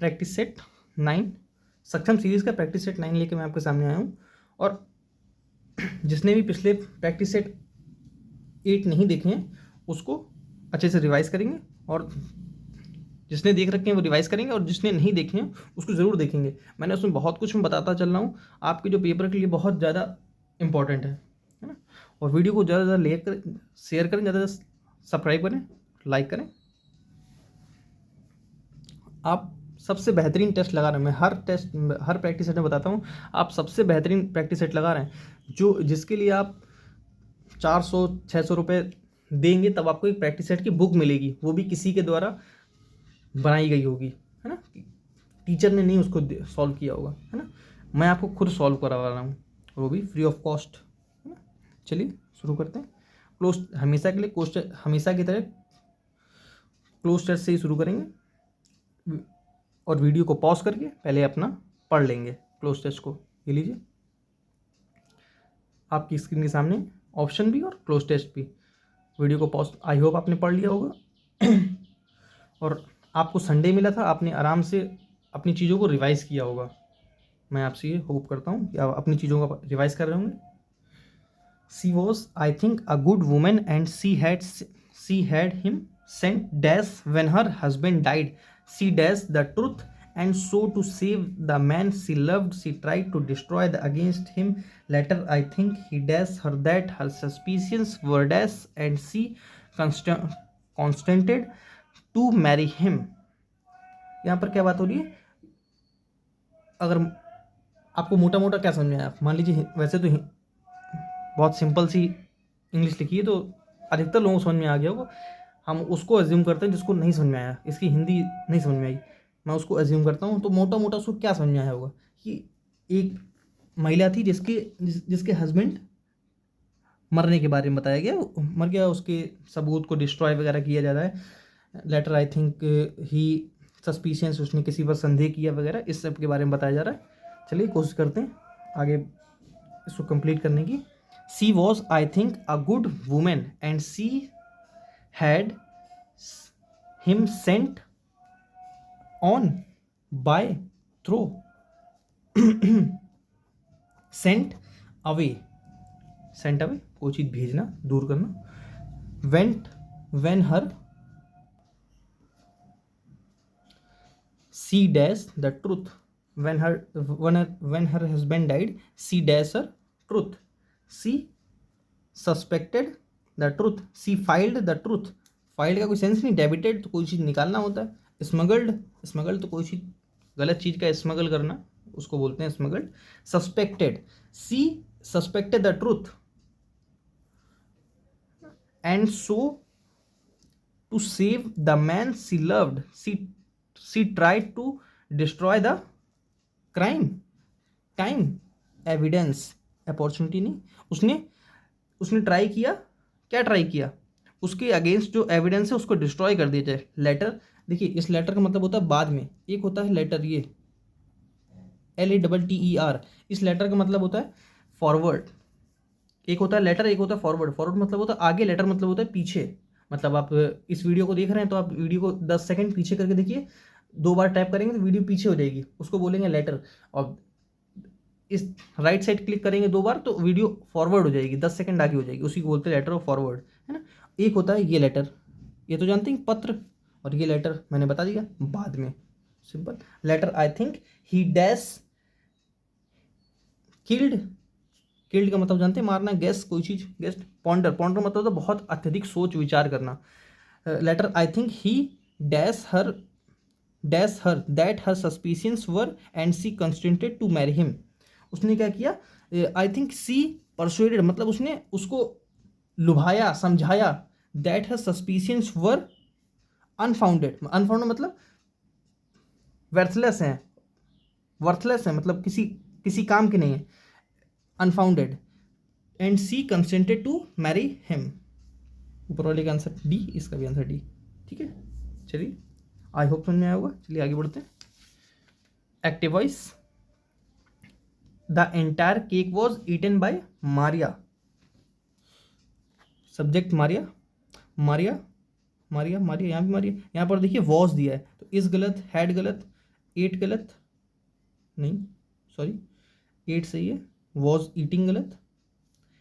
Practice set 9 सक्षम series का practice set 9 लेके मैं आपके सामने आया हूँ। और जिसने भी पिछले प्रैक्टिस सेट 8 नहीं देखे हैं उसको अच्छे से रिवाइज़ करेंगे, और जिसने देख रखे हैं वो रिवाइज़ करेंगे, और जिसने नहीं देखे हैं उसको ज़रूर देखेंगे। मैंने उसमें बहुत कुछ मैं बताता चल रहा हूँ, आपके जो पेपर के लिए बहुत ज़्यादा इंपॉर्टेंट है ना। और वीडियो को ज़्यादा ज़्यादा लेकर शेयर करें, ज़्यादा सब्सक्राइब करें, लाइक करें। आप सबसे बेहतरीन टेस्ट लगा रहे हैं, मैं हर प्रैक्टिस सेट में बताता हूँ, आप सबसे बेहतरीन प्रैक्टिस सेट लगा रहे हैं जो जिसके लिए आप 400-600 रुपये देंगे तब आपको एक प्रैक्टिस सेट की बुक मिलेगी, वो भी किसी के द्वारा बनाई गई होगी, है ना। टीचर ने नहीं उसको सॉल्व किया होगा, है ना। मैं आपको खुद सॉल्व करवा रहा हूँ, वो भी फ्री ऑफ कॉस्ट, है ना। चलिए शुरू करते हैं। क्लोज हमेशा के लिए हमेशा की तरह क्लोज टेस्ट से ही शुरू करेंगे, और वीडियो को पॉज करके पहले अपना पढ़ लेंगे क्लोज टेस्ट को। ये लीजिए आपकी स्क्रीन के सामने ऑप्शन भी और क्लोज टेस्ट भी। वीडियो को पॉज, आई होप आपने पढ़ लिया होगा और आपको संडे मिला था, आपने आराम से अपनी चीज़ों को रिवाइज़ किया होगा। मैं आपसे ये होप करता हूँ कि आप अपनी चीज़ों का रिवाइज़ कर रहे होंगे। She was I think a good woman and she had him sent dash when her husband died, she dash the truth and so to save the man she loved she tried to destroy the against him. Later I think he dash her that her suspicions were dash and she consented to marry him. यहाँ पर क्या बात हो रही है? अगर आपको मोटा मोटा क्या समझ में आया, मान लीजिए वैसे तो बहुत सिंपल सी इंग्लिश लिखी है तो अधिकतर लोगों को समझ में आ गया होगा। हम उसको एज्यूम करते हैं जिसको नहीं समझ में आया, इसकी हिंदी नहीं समझ में आई, मैं उसको एज्यूम करता हूँ। तो मोटा मोटा उसको क्या समझ में आया होगा कि एक महिला थी जिसके हस्बैंड मरने के बारे में बताया गया, मर गया, उसके सबूत को डिस्ट्रॉय वगैरह किया जा रहा है। लेटर आई थिंक ही सस्पिशियंस, उसने किसी पर संदेह किया वगैरह, इस सब के बारे में बताया जा रहा है। चलिए कोशिश करते हैं आगे इसको कंप्लीट करने की। She was I think a good woman and she had him sent on by throw sent away कोई चीज़ भेजना, दूर करना। Went when her she dash the truth when her husband died, she dash her truth, she suspected the truth, she filed the truth। Filed का कोई sense नहीं, debited तो कोई चीज़ निकालना होता है, स्मगल्ड तो कोई चीज़, गलत चीज़ का स्मगल करना, उसको बोलते हैं smuggled. Suspected, she suspected the truth and so to save the man she loved, she tried to destroy the crime, time, evidence, opportunity नहीं, उसने ट्राई किया, क्या ट्राई किया, उसके अगेंस्ट जो एविडेंस है उसको डिस्ट्रॉय कर दिया जाए। लेटर, देखिए इस लेटर का मतलब होता है बाद में, एक होता है लेटर, ये LATTER, इस लेटर का मतलब होता है फॉरवर्ड। एक होता है लेटर, एक होता है फॉरवर्ड। फॉरवर्ड मतलब होता है आगे, लेटर मतलब होता है पीछे। मतलब आप इस वीडियो को देख रहे हैं तो आप वीडियो को 10 सेकंड पीछे करके देखिए, 2 बार टैप करेंगे तो वीडियो पीछे हो जाएगी, उसको बोलेंगे लेटर। और इस राइट साइड क्लिक करेंगे 2 बार तो वीडियो फॉरवर्ड हो जाएगी, 10 सेकंड आगे हो जाएगी, उसी को बोलते हैं लेटर ऑफ फॉरवर्ड, है ना। एक होता है ये लेटर, ये तो जानते हैं पत्र, और ये लेटर मैंने बता दिया बाद में, simple. Later I think he dash killed का मतलब जानते हैं मारना, गैस कोई चीज़, गेस्ट। पॉन्डर मतलब होता है बहुत अत्यधिक सोच विचार करना। Later I think he dash her that her suspicions were and she consented to marry him. उसने क्या किया, आई थिंक सी परसुएडेड मतलब उसने उसको लुभाया, समझाया, that her suspicions were unfounded मतलब वर्थलेस हैं मतलब किसी काम के नहीं है, unfounded. And she consented to marry him. ऊपर वाले का आंसर डी, इसका भी आंसर डी, ठीक है। चलिए आई होप समझ में आया होगा, चलिए आगे बढ़ते हैं। Active voice, the entire cake was eaten by Maria. Subject Maria, यहाँ भी मारिया, यहाँ पर देखिए वॉज दिया है तो इस गलत, हैड गलत, एट गलत नहीं, सॉरी 8 सही है, वॉज ईटिंग गलत,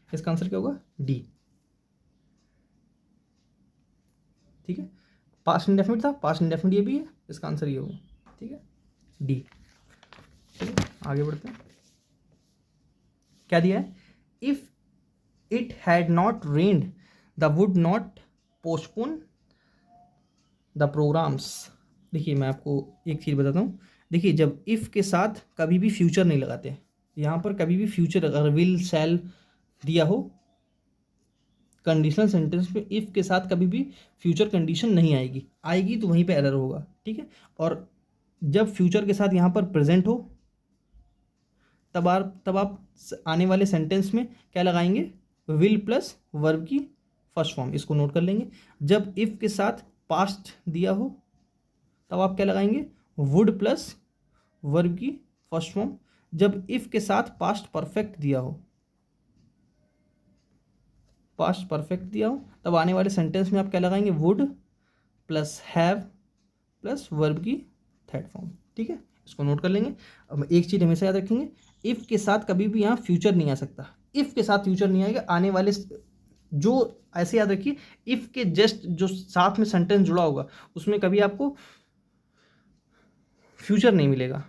इसका आंसर क्या होगा? डी। ठीक है, पास्ट इंडेफिनिट था, पास्ट इंडेफिनिट ये भी है, इसका आंसर ये होगा। ठीक है, डी। ठीक है, आगे बढ़ते हैं। क्या दिया है? If it had not rained the would not postpone the programmes. देखिए मैं आपको एक चीज़ बताता हूँ। देखिए जब इफ़ के साथ कभी भी फ्यूचर नहीं लगाते, यहाँ पर कभी भी फ्यूचर अगर विल शैल दिया हो कंडीशनल सेंटेंस में, इफ़ के साथ कभी भी फ्यूचर कंडीशन नहीं आएगी, आएगी तो वहीं पे एरर होगा। ठीक है, और जब फ्यूचर के साथ यहाँ पर प्रेजेंट हो तब आप आने वाले सेंटेंस में क्या लगाएंगे? विल प्लस वर्ब की फर्स्ट फॉर्म, इसको नोट कर लेंगे। जब इफ़ के साथ पास्ट दिया हो तब आप क्या लगाएंगे? वुड प्लस वर्ब की फर्स्ट फॉर्म। जब इफ़ के साथ पास्ट परफेक्ट दिया हो, पास्ट परफेक्ट दिया हो, तब आने वाले सेंटेंस में आप क्या लगाएंगे? Would plus have plus verb की थर्ड फॉर्म। ठीक है, इसको नोट कर लेंगे। अब एक चीज़ हमेशा याद रखेंगे, इफ़ के साथ कभी भी यहाँ फ्यूचर नहीं आ सकता, इफ़ के साथ फ्यूचर नहीं आएगा। आने वाले जो ऐसे याद रखिए, इफ़ के जस्ट जो साथ में सेंटेंस जुड़ा होगा उसमें कभी आपको फ्यूचर नहीं मिलेगा।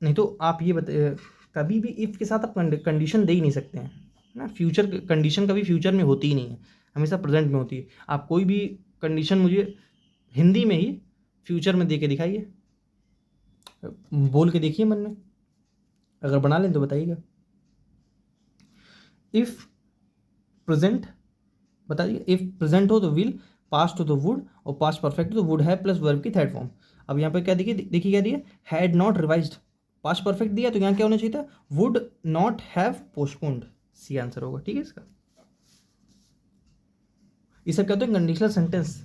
नहीं तो आप ये कभी भी इफ़ के साथ आप कंडीशन दे ही नहीं सकते हैं ना। फ्यूचर कंडीशन कभी फ्यूचर में होती ही नहीं है, हमेशा प्रेजेंट में होती है। आप कोई भी कंडीशन मुझे हिंदी में ही फ्यूचर में दे के दिखाइए, बोल के देखिए मन में, अगर बना लें तो बताइएगा। इफ़ प्रेजेंट बताइए, इफ़ प्रेजेंट हो तो विल, पास्ट हो तो वुड, और पास्ट परफेक्ट हो तो वुड हैव प्लस वर्ब की थर्ड फॉर्म। अब यहाँ पर क्या देखिए क्या दिया? Had not revised, past perfect दिया तो यहाँ क्या होना चाहिए था? Would not have postponed, C answer होगा। ठीक है, इसका ये सब क्या होता है? Conditional sentence.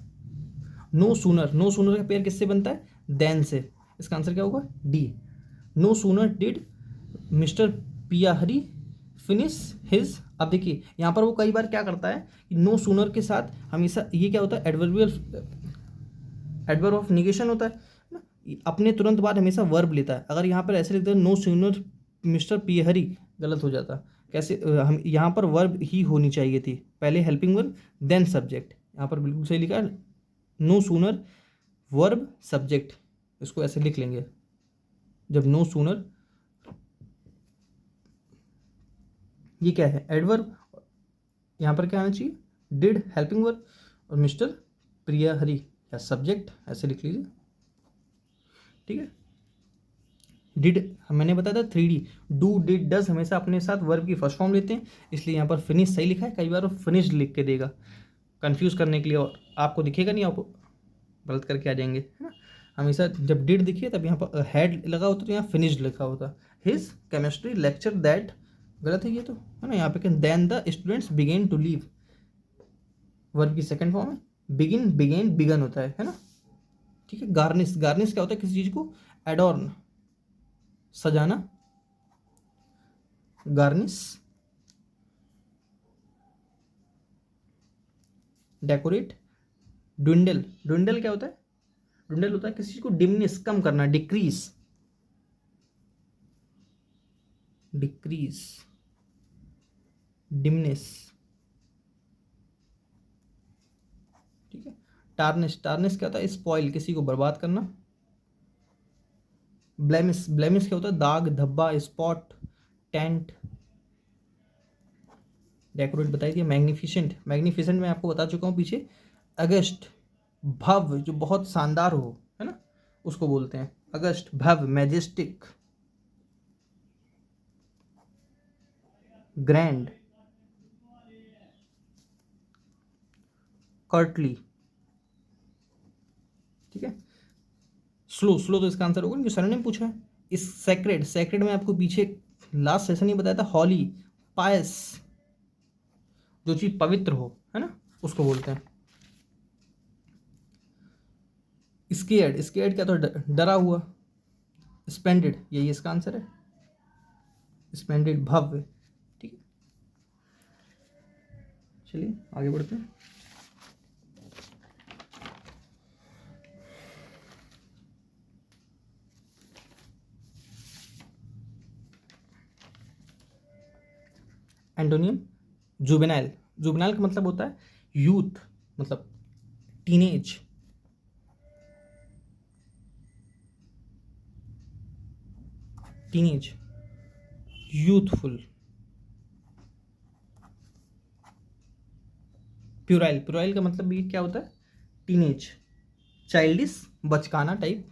No sooner, no sooner का पेयर किससे बनता है? देन से, इसका आंसर क्या होगा? D. No sooner did mister पियाहरी फिनिश हिज। अब देखिए यहाँ पर वो कई बार क्या करता है कि नो सूनर के साथ हमेशा ये क्या होता है? एडवर्ब ऑफ निगेशन होता है ना, अपने तुरंत बाद हमेशा वर्ब लेता है। अगर यहाँ पर ऐसे लिखते हैं नो सूनर मिस्टर पियहरी, गलत हो जाता। कैसे? हम यहाँ पर वर्ब ही होनी चाहिए थी, पहले हेल्पिंग वर्ब देन सब्जेक्ट। यहाँ पर बिल्कुल सही लिखा है, नो सूनर वर्ब सब्जेक्ट, इसको ऐसे लिख लेंगे। जब नो सूनर, ये क्या है? एडवर्ब, यहाँ पर क्या आना चाहिए? डिड हेल्पिंग वर्ब, और मिस्टर प्रिया हरी या सब्जेक्ट, ऐसे लिख लीजिए। ठीक है, डिड मैंने बताया था 3D, डू डिड डज हमेशा अपने साथ वर्ब की फर्स्ट फॉर्म लेते हैं, इसलिए यहाँ पर फिनिश सही लिखा है। कई बार वो फिनिश्ड लिख के देगा कंफ्यूज करने के लिए, और आपको दिखेगा नहीं, आप गलत करके आ जाएंगे, है ना। हमेशा जब डिड दिखे तब यहाँ पर हैड लगा होता तो यहाँ फिनिश्ड लिखा होता। हिज केमिस्ट्री लेक्चर दैट, गलत है ये तो, है ना। यहाँ पे then the students began to leave, verb की सेकंड फॉर्म है। बिगिन बिगेन बिगन होता है ना। ठीक है, गार्निश, गार्निश क्या होता है? किसी चीज़ को एडॉर्न, सजाना, गार्निश, डेकोरेट। ड्विंडल, ड्विंडल क्या होता है? ड्विंडल होता है किसी चीज़ को डिमिनिश, कम करना, डिक्रीज, डिक्रीज, डिमिनिश। ठीक है, टार्निश, टार्निश क्या होता है? स्पॉइल, किसी को बर्बाद करना। ब्लेमिश, ब्लेमिश क्या होता है? दाग, धब्बा, स्पॉट, टेंट। डेकोरेट बताई दिया। मैग्निफिसेंट, मैग्निफिसेंट मैं आपको बता चुका हूँ पीछे। अगस्ट, भव्य, जो बहुत शानदार हो, है ना, उसको बोलते हैं अगस्ट, भव्य, मैजेस्टिक, ग्रैंड, कर्टली। ठीक है, स्लो, स्लो तो इसका आंसर होगा क्योंकि सर ने पूछा है। इस सेक्रेड, सेक्रेड में आपको पीछे लास्ट सेशन ही बताया था, हॉली, पायस, जो चीज पवित्र हो, है ना, उसको बोलते हैं। स्केयर्ड, स्केयर्ड क्या तो डरा हुआ। स्पेंडेड, यही इसका आंसर है, स्पेंडेड, भव्य। ठीक है, चलिए आगे बढ़ते हैं। Antonym juvenile. जुवेनाइल का मतलब होता है यूथ, मतलब teenage. Teenage, youthful. Puerile, puerile का मतलब भी क्या होता है? टीनेज, चाइल्डिश, बचकाना टाइप।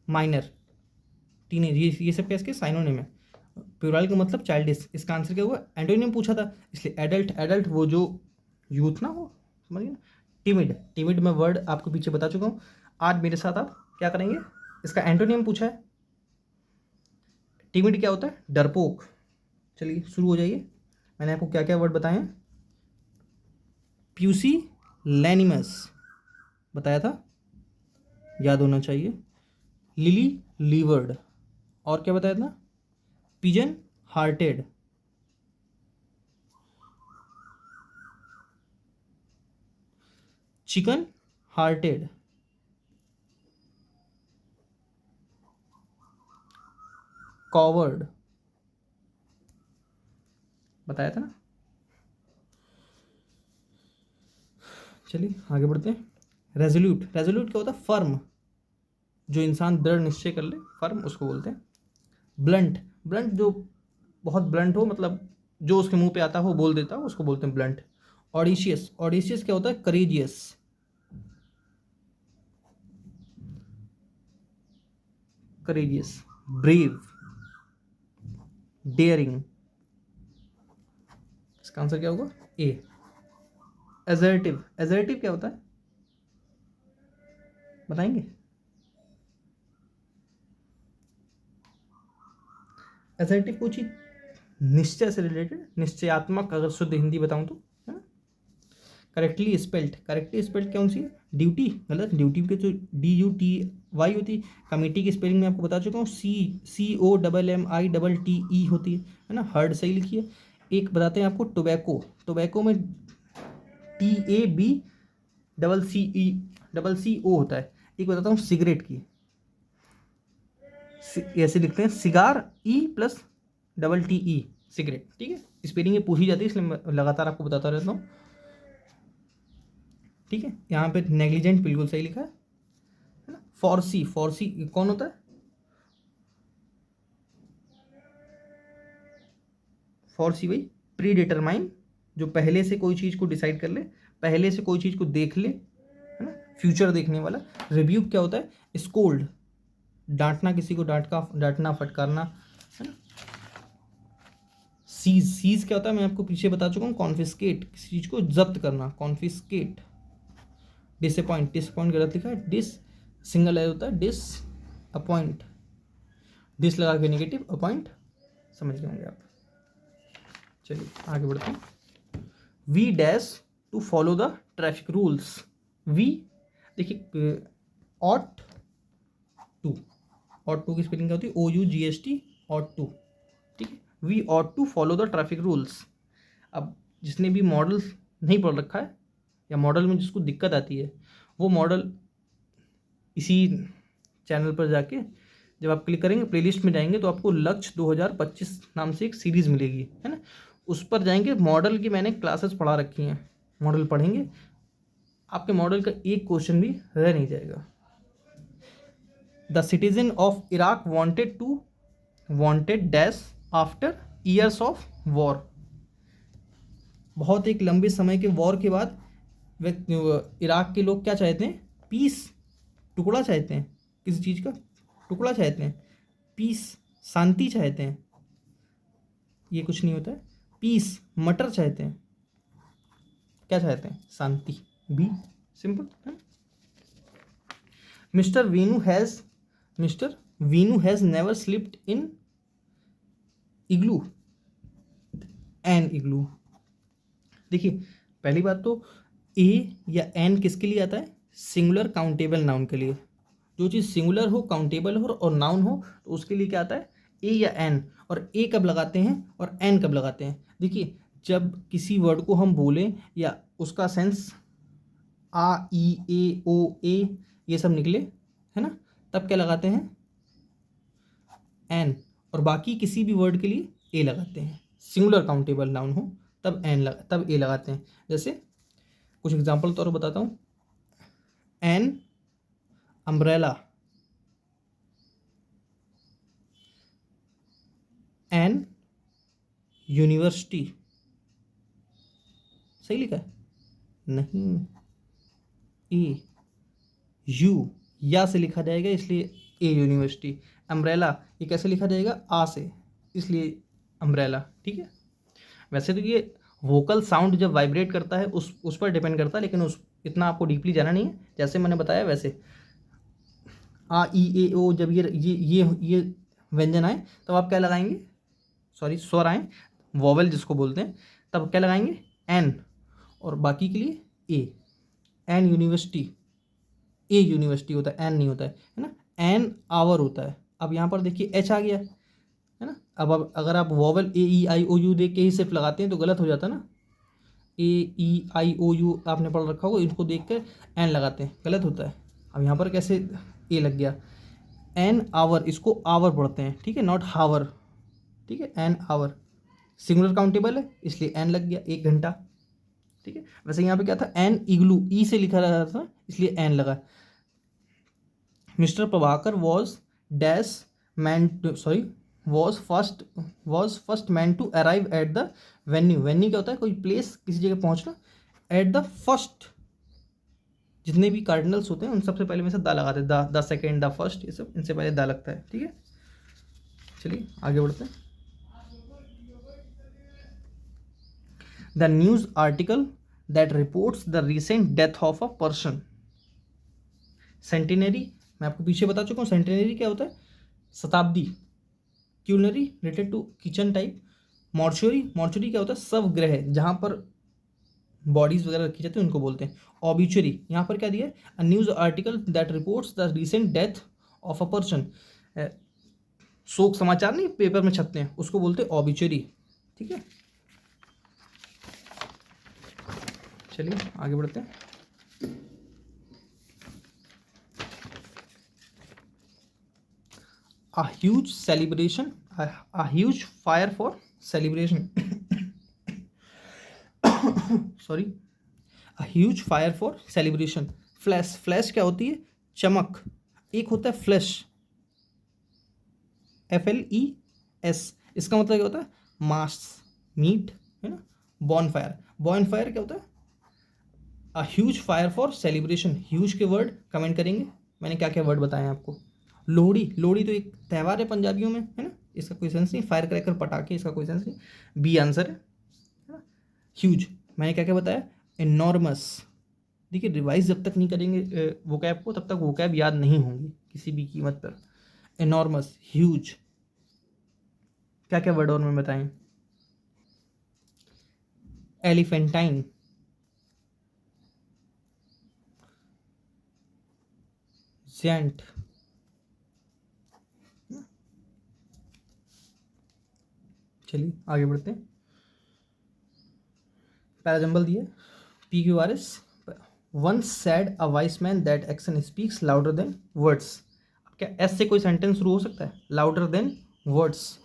माइनर, टीनेज, ये सब क्या इसके साइनोनिम है। प्यूराइल का मतलब चाइल्डिश, इसका आंसर क्या हुआ? एंटोनियम पूछा था इसलिए एडल्ट। एडल्ट वो जो यूथ ना हो, समझिए ना। टिमिड, टिमिड मैं वर्ड आपको पीछे बता चुका हूँ। आज मेरे साथ आप क्या करेंगे, इसका एंटोनियम पूछा है। टिमिड क्या होता है? डरपोक। चलिए शुरू हो जाइए। मैंने आपको क्या क्या वर्ड बताए हैं? प्यूसी लैनिमस बताया था, याद होना चाहिए। लिली लीवर्ड, और क्या बताया था? Pigeon hearted, chicken hearted, coward बताया था ना। चलिए आगे बढ़ते हैं। रेजोल्यूट, रेजोल्यूट क्या होता है? फर्म, जो इंसान दृढ़ निश्चय कर ले, फर्म उसको बोलते हैं। ब्लंट, ब्लंट जो बहुत ब्लंट हो, मतलब जो उसके मुंह पे आता हो बोल देता हो, उसको बोलते हैं ब्लंट। ऑडिशियस, ऑडिशियस क्या होता है? करेजियस। Courageous, brave, daring. इसका आंसर क्या होगा? ए। एजर्टिव, एजर्टिव क्या होता है बताएंगे? एजर्टिव कोई चीज निश्चय से रिलेटेड, निश्चयात्मक, अगर शुद्ध हिंदी बताऊं तो, है ना। करेक्टली स्पेल्ड, करेक्टली स्पेल्ड कौन सी है? ड्यूटी, गलत। ड्यूटी के जो DUTY होती है। कमेटी की स्पेलिंग में आपको बता चुका हूँ, COMMITE होती है ना। हर्ड सही लिखिए। एक बताते हैं आपको, टोबैको, टोबैको में TABCE होता है। एक बताता हूँ सिगरेट की, ऐसे लिखते हैं, सिगार E+TE, सिगरेट। ठीक है, स्पेलिंग ये पूछी जाती है, इसलिए मैं लगातार आपको बताता रहता हूँ। ठीक है, यहाँ पे नेग्लिजेंट बिल्कुल सही लिखा है ना। फॉर्सी, फॉर्सी कौन होता है? फॉर्सी भाई प्री डिटरमाइन, जो पहले से कोई चीज़ को डिसाइड कर ले, पहले से कोई चीज़ को देख ले, है ना, फ्यूचर देखने वाला। रिब्यूक क्या होता है? स्कोल्ड, डांटना, किसी को डांटना, फटकारना, है ना। सीज, सीज क्या होता है? मैं आपको पीछे बता चुका हूँ, कॉन्फिस्केट, किसी चीज़ को जब्त करना, कॉन्फिस्केट। डिसअपॉइंट, डिसअपॉइंट गलत लिखा है, डिस सिंगल है होता है, डिस अपॉइंट, डिस लगा के नेगेटिव, अपॉइंट, समझ गए होंगे आप। चलिए आगे बढ़ते हैं। We dash to follow the traffic rules. We, देखिए, ऑट टू, ऑट टू की स्पेलिंग क्या होती है? OUGHT, ought to. ठीक है, we ought to follow the traffic rules. अब जिसने भी मॉडल नहीं पढ़ रखा है, या मॉडल में जिसको दिक्कत आती है, वो मॉडल इसी चैनल पर जाके जब आप क्लिक करेंगे, प्लेलिस्ट में जाएंगे, तो आपको लक्ष्य 2025 नाम से एक सीरीज़ मिलेगी, है ना। उस पर जाएंगे, मॉडल की मैंने क्लासेस पढ़ा रखी हैं, मॉडल पढ़ेंगे, आपके मॉडल का एक क्वेश्चन भी रह नहीं जाएगा। The citizen of Iraq wanted dash after years of war. बहुत एक लंबे समय के वॉर के बाद इराक के लोग क्या चाहते हैं? पीस, टुकड़ा चाहते हैं, किसी चीज़ का टुकड़ा चाहते हैं, पीस, शांति चाहते हैं। ये कुछ नहीं होता है। पीस, मटर चाहते हैं, क्या चाहते हैं? शांति। बी, सिंपल है। Mister Veenu has never slipped in igloo, an igloo. देखिए, पहली बात तो ए या एन किसके लिए आता है? सिंगुलर काउंटेबल नाउन के लिए। जो चीज़ सिंगुलर हो, काउंटेबल हो और नाउन हो, तो उसके लिए क्या आता है? ए या एन। और ए कब लगाते हैं और एन कब लगाते हैं? देखिए, जब किसी वर्ड को हम बोलें या उसका सेंस आ, ई, ए, ओ, ए ये सब निकले, है ना, तब क्या लगाते हैं? एन। और बाकी किसी भी वर्ड के लिए ए लगाते हैं। सिंगुलर काउंटेबल नाउन हो तब ए लगाते हैं। जैसे कुछ एग्जाम्पल तौर पर बताता हूँ। An umbrella, an university. सही लिखा है? नहीं, ए यू या से लिखा जाएगा इसलिए ए यूनिवर्सिटी। अम्ब्रेला ये कैसे लिखा जाएगा? आ से, इसलिए अम्ब्रेला। ठीक है। वैसे तो ये वोकल साउंड जब वाइब्रेट करता है उस पर डिपेंड करता है, लेकिन उस इतना आपको डीपली जाना नहीं है। जैसे मैंने बताया वैसे आ ई ए ओ, जब ये व्यंजन आए तब आप क्या लगाएंगे? सॉरी, स्वर आए, वोवेल जिसको बोलते हैं, तब क्या लगाएंगे? एन। और बाकी के लिए ए। एन यूनिवर्सिटी, ए यूनिवर्सिटी होता है, एन नहीं होता है ना। एन आवर होता है। अब यहाँ पर देखिए एच आ गया है ना। अब अगर आप vowel A E I O you देख के ही सिर्फ लगाते हैं तो गलत हो जाता है ना। ए ई आई ओ यू आपने पढ़ रखा होगा, इनको देख कर एन लगाते हैं, गलत होता है। अब यहाँ पर कैसे ए लग गया? एन आवर, इसको आवर पढ़ते हैं, ठीक है, नॉट हावर। ठीक है, एन आवर सिंगुलर काउंटेबल है इसलिए एन लग गया, 1 घंटा। ठीक है। वैसे यहाँ पे क्या था? एन इग्लू, ई से लिखा रहा था इसलिए एन लगा। Mister Prabhakar was dash man, sorry, was first man to arrive at the venue. Venue क्या होता है? कोई प्लेस, किसी जगह पहुंचना। एट द फर्स्ट, जितने भी कार्डिनल्स होते हैं उन सबसे पहले में से दा लगाते हैं। द सेकेंड, द फर्स्ट, ये सब इनसे पहले दा लगता है। ठीक है, चलिए आगे बढ़ते हैं। The news article that reports the recent death of a person. Centenary, मैं आपको पीछे बता चुका हूँ सेंटिनरी क्या होता है? शताब्दी। Culinary related to kitchen type. Mortuary, mortuary क्या होता है? शवगृह, जहाँ पर बॉडीज वगैरह रखी जाती है उनको बोलते हैं। ऑबिचुरी, यहाँ पर क्या दिया है? A news article that reports the recent death of a person. शोक समाचार नहीं पेपर में छपते हैं, उसको बोलते हैं ऑबिचुरी। ठीक है, चलिए आगे बढ़ते हैं। A huge celebration, a huge fire for celebration. Sorry, a huge fire for celebration. Flash, flash क्या होती है? चमक। एक होता है फ्लैश, FLES, इसका मतलब क्या होता है? मांस, मीट, है ना। बॉन फायर, बॉन फायर क्या होता है? A huge fire for celebration. Huge के वर्ड कमेंट करेंगे, मैंने क्या क्या वर्ड बताए हैं आपको। लोहड़ी, लोहड़ी तो एक त्यौहार है पंजाबियों में, है ना, इसका कोई सेंस नहीं। फायर क्रैकर, पटाखे, इसका कोई सेंस नहीं। बी आंसर है ना। ह्यूज, मैंने क्या क्या बताया? इनॉर्मस। देखिए रिवाइज जब तक नहीं करेंगे वोकैब को तब तक वोकैब याद नहीं होंगी किसी भी कीमत पर। इनॉर्मस, ह्यूज, क्या क्या वर्ड और मैं बताएं? Elephantine, gent. चलिए आगे बढ़ते हैं। पैराजंबल दिए, PQRS। Once said a wise man that action speaks louder than words. अब क्या एस से कोई सेंटेंस शुरू हो सकता है? Louder than words.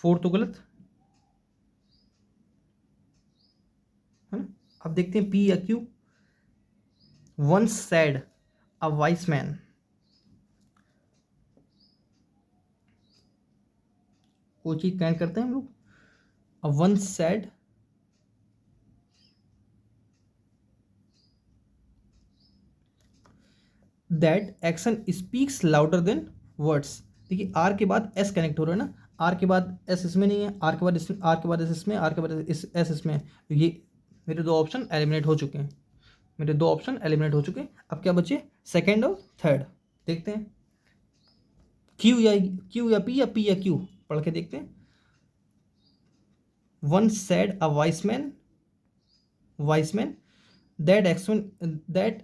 फोर तो गलत है ना। अब देखते हैं पी या Q. Once said a wise man, कोई चीज कैन करते हैं हम लोग। Once said that action speaks louder than words. देखिए आर के बाद एस कनेक्ट हो रहा है ना, आर के बाद एस इसमें नहीं है, आर के बाद इसमें, आर के बाद एस इसमें, आर के बाद एस इसमें। तो ये मेरे दो ऑप्शन एलिमिनेट हो चुके हैं, मेरे दो ऑप्शन एलिमिनेट हो चुके हैं। अब क्या बचे? सेकेंड और थर्ड। देखते हैं क्यू या पी या क्यू, पढ़ के देखते हैं। One said a wise man that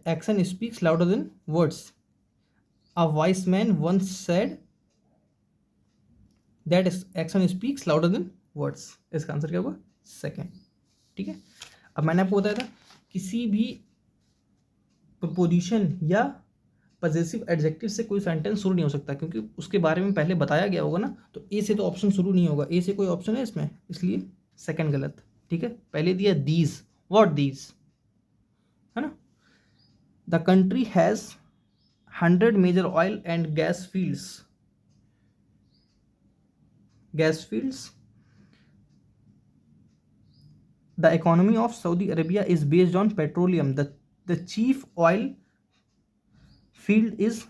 action speaks louder than words. A wise man once said that action speaks louder than words. इसका आंसर क्या होगा? सेकेंड। ठीक है। अब मैंने आपको बताया था किसी भी प्रपोजिशन या पजेसिव एडजेक्टिव से कोई सेंटेंस शुरू नहीं हो सकता, क्योंकि उसके बारे में पहले बताया गया होगा ना, तो ए से तो ऑप्शन शुरू नहीं होगा, ए से कोई ऑप्शन है इसमें, इसलिए सेकंड गलत। ठीक है, पहले दिया दीज, व्हाट दीज, है ना। The country has 100 major oil and gas fields. The economy of Saudi Arabia is based on petroleum. The chief oil field is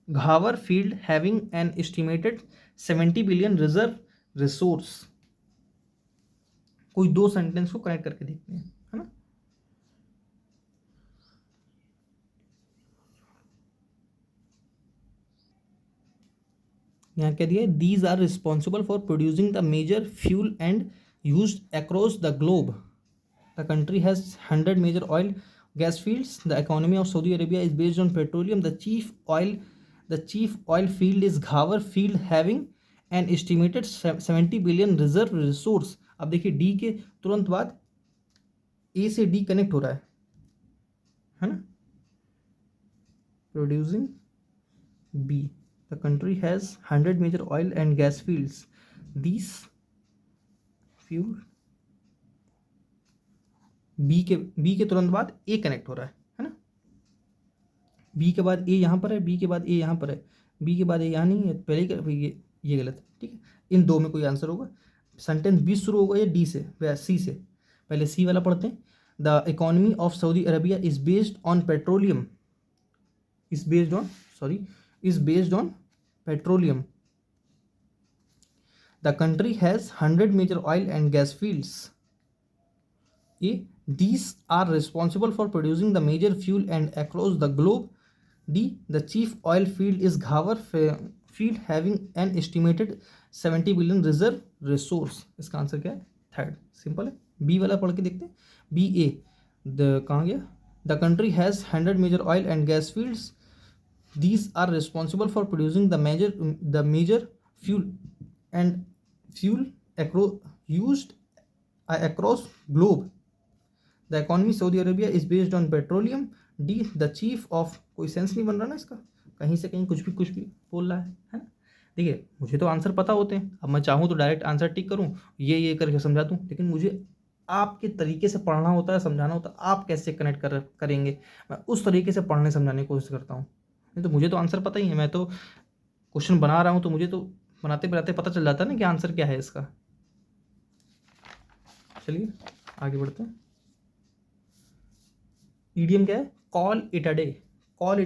Ghawar field, having an estimated 70 billion reserve resource. कोई दो sentence को connect करके देखते हैं, है ना। यहाँ क्या दिया है, these are responsible for producing the major fuel and used across the globe. The country has 100 major oil gas fields. The economy of Saudi Arabia is based on petroleum. The chief oil field is Ghawar field, having an estimated 70 billion reserve resource. अब देखिए D के तुरंत बाद ए से D connect हो रहा है ना। Producing B, the country has 100 major oil and gas fields, these fuel. B के तुरंत बाद ए कनेक्ट हो रहा है ना। बी के बाद ए यहाँ पर है, बी के बाद ए यहाँ पर है, बी के बाद ए यहाँ नहीं है, पहले ये गलत है। ठीक है, इन दो में कोई आंसर होगा। सेंटेंस बी शुरू होगा या डी से या सी से, पहले सी वाला पढ़ते हैं। The economy of Saudi Arabia is based on petroleum, is based on petroleum. The country has 100 major oil and gas fields. A. These are responsible for producing the major fuel and across the globe. D. The chief oil field is Ghawar field, having an estimated 70 billion reserve resource. इसका answer क्या है, third, simple है। B वाला पढ़ के देखते हैं। B A, कहाँ गया, the country has 100 major oil and gas fields, these are responsible for producing the major fuel used across globe. The economy Saudi Arabia is based on petroleum. D. The chief of, कोई sense नहीं बन रहा ना इसका, कहीं से कहीं कुछ भी बोल रहा है ना। देखिए मुझे तो आंसर पता होते हैं, अब मैं चाहूँ तो डायरेक्ट आंसर टिक करूँ, ये करके समझा दूँ, लेकिन मुझे आपके तरीके से पढ़ना होता है, समझाना होता है। आप कैसे कनेक्ट करेंगे, मैं उस तरीके से पढ़ने समझाने की कोशिश करता हूँ। नहीं तो मुझे तो आंसर पता ही है, मैं तो क्वेश्चन बना रहा हूँ, तो मुझे तो बनाते बनाते पता चल जाता है ना कि आंसर क्या है इसका। चलिए आगे बढ़ते हैं। ईडियम क्या है, call it a day, call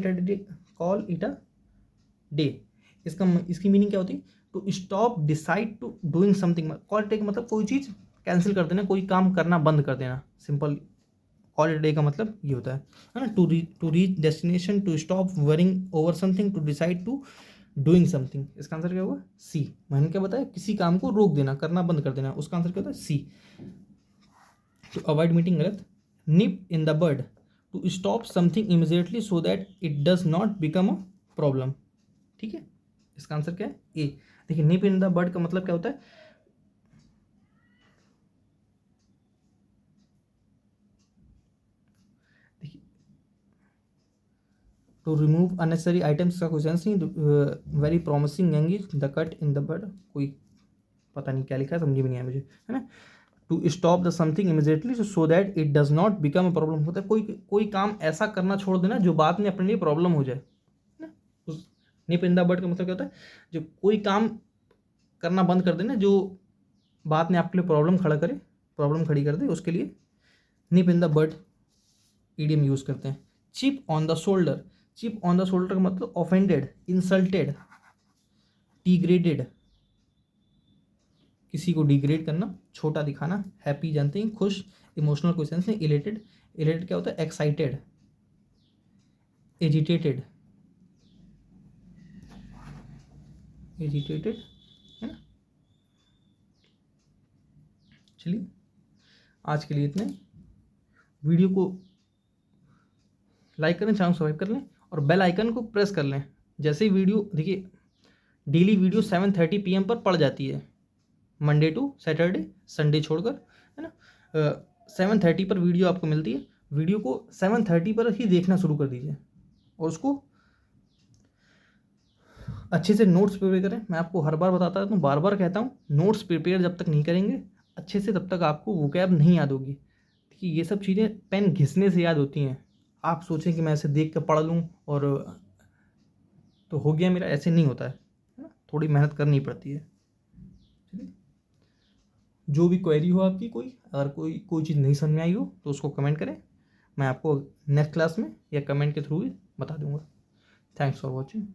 it a day. इसकी मीनिंग क्या होती है, to stop, decide to doing something. Call it day का मतलब कोई चीज़ कैंसिल कर देना, कोई काम करना बंद कर देना, सिंपल। कॉल इट डे का मतलब ये होता है ना। To reach destination, to stop worrying over something, to decide to doing something. इसका आंसर क्या होगा, सी। मैंने क्या बताया, किसी काम को रोक देना, करना बंद कर देना, उसका आंसर क्या होता है, सी। टू अवॉइड मीटिंग गलत। Nip in the bud, to stop something immediately so that it does not become a problem. ठीक है, इसका आंसर क्या है, ए। देखिए निप इन द बड का मतलब क्या होता है, देखिए टू रिमूव अननेसेसरी आइटम्स का कोई सेंस नहीं। Very promising young the cut in the bud, कोई पता नहीं क्या लिखा है, समझ में नहीं आया मुझे, है ना। To stop the something immediately so that it does not become a problem, होता है कोई काम ऐसा करना छोड़ देना जो बाद में अपने लिए प्रॉब्लम हो जाए ना। उस निप इन द बड का मतलब क्या होता है, जो कोई काम करना बंद कर देना जो बाद में आपके लिए प्रॉब्लम खड़ी कर दे, उसके लिए nip in the bud idiom use करते हैं। Chip on the shoulder, chip on the shoulder का मतलब ऑफेंडेड, इंसल्टेड, डिग्रेडेड, किसी को डिग्रेड करना, छोटा दिखाना। हैप्पी जानते हैं खुश, इमोशनल कोई सेंस नहीं। इलेटेड क्या होता है, एक्साइटेड, एजिटेटेड है ना। चलिए आज के लिए इतने। वीडियो को लाइक करें, चैनल सब्सक्राइब कर लें और बेल आइकन को प्रेस कर लें। जैसे ही वीडियो, देखिए डेली वीडियो 7:30 PM पर पड़ जाती है, मंडे टू सैटरडे, संडे छोड़कर, है ना। 7:30 पर वीडियो आपको मिलती है। वीडियो को 7:30 पर ही देखना शुरू कर दीजिए और उसको अच्छे से नोट्स प्रिपेयर करें। मैं आपको हर बार बताता हूँ, बार बार कहता हूँ, नोट्स प्रिपेयर जब तक नहीं करेंगे अच्छे से, तब तक आपको वोकैब नहीं याद होगी। देखिए ये सब चीज़ें पेन घिसने से याद होती हैं। आप सोचें कि मैं ऐसे देख कर पढ़ लूँ और तो हो गया मेरा, ऐसे नहीं होता है ना, थोड़ी मेहनत करनी पड़ती है। चलिए, जो भी क्वेरी हो आपकी, कोई अगर कोई चीज़ नहीं समझ में आई हो तो उसको कमेंट करें, मैं आपको नेक्स्ट क्लास में या कमेंट के थ्रू ही बता दूंगा। Thanks for watching.